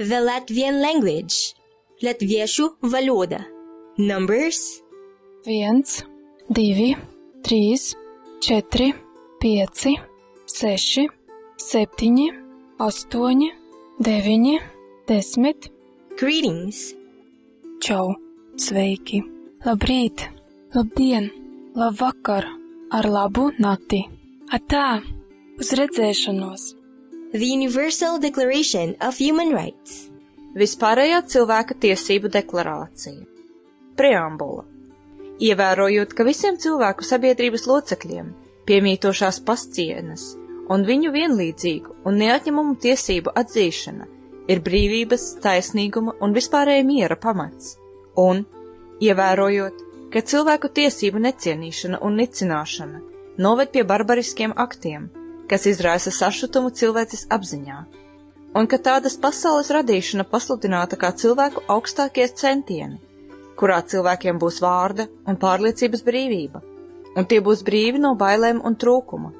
The Latvian language. Latviešu valoda. Numbers 1, 2, 3, 4, 5, 6, 7, 8, 9, 10. Greetings. Čau, sveiki, labrīt, labdien, labvakar, ar labu nakti. Atā, uz redzēšanos. The Universal Declaration of Human Rights. Vispārējā cilvēka tiesību deklarācija. Preambula. Ievērojot, ka visiem cilvēku sabiedrības locekļiem piemītošās pascienas un viņu vienlīdzīgu un neatņemumu tiesību atzīšana ir brīvības, taisnīguma un vispārēja miera pamats, un, ievērojot, ka cilvēku tiesību necienīšana un nicināšana noved pie barbariskiem aktiem, kas izraisa sašutumu cilvēces apziņā, un ka tādas pasaules radīšana pasludināta kā cilvēku augstākie centieni, kurā cilvēkiem būs vārda un pārliecības brīvība, un tie būs brīvi no bailēm un trūkuma,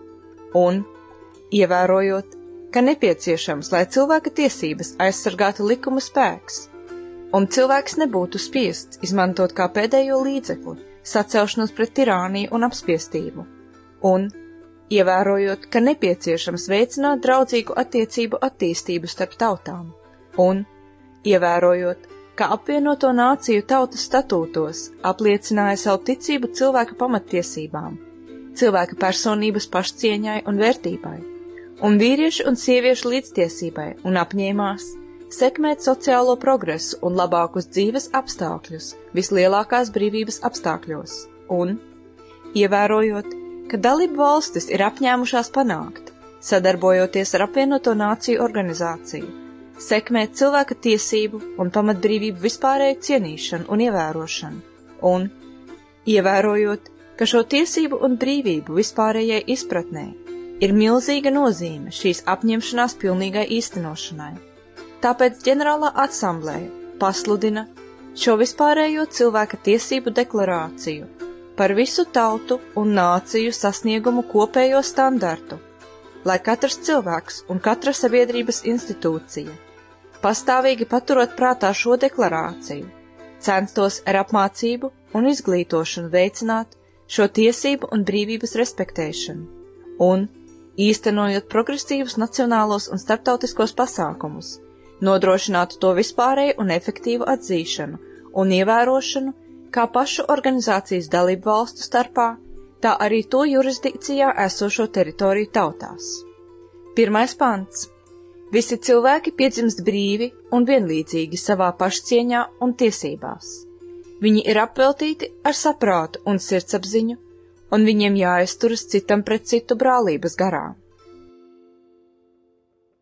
un, ievērojot, ka nepieciešams, lai cilvēka tiesības aizsargātu likuma spēks, un cilvēks nebūtu spiests izmantot kā pēdējo līdzekli sacelšanos pret tirāniju un apspiestību, un, ievērojot, ka nepieciešams veicināt draudzīgu attiecību attīstību starp tautām, un, ievērojot, ka apvienoto nāciju tautas statūtos apliecināja savu ticību cilvēka pamattiesībām, cilvēka personības pašcieņai un vērtībai, un vīriešu un sieviešu līdztiesībai, un apņēmās sekmēt sociālo progresu un labākus dzīves apstākļus vislielākās brīvības apstākļos, un, ievērojot, ka dalību valstis ir apņēmušās panākt, sadarbojoties ar apvienoto nāciju organizāciju, sekmēt cilvēka tiesību un pamatbrīvību vispārēju cienīšanu un ievērošanu, un, ievērojot, ka šo tiesību un brīvību vispārējai izpratnē ir milzīga nozīme šīs apņemšanās pilnīgai īstenošanai. Tāpēc ģenerālā asamblēja pasludina šo vispārējo cilvēka tiesību deklarāciju par visu tautu un nāciju sasniegumu kopējo standartu, lai katrs cilvēks un katra sabiedrības institūcija, pastāvīgi paturot prātā šo deklarāciju, censtos ar apmācību un izglītošanu veicināt šo tiesību un brīvības respektēšanu un, īstenojot progresīvus nacionālos un starptautiskos pasākumus, nodrošinātu to vispārēju un efektīvu atzīšanu un ievērošanu kā pašu organizācijas dalību valstu starpā, tā arī to jurisdikcijā esošo teritoriju tautās. 1. pants. Visi cilvēki piedzimst brīvi un vienlīdzīgi savā pašcieņā un tiesībās. Viņi ir apveltīti ar saprātu un sirdsapziņu, un viņiem jāizturas citam pret citu brālības garā.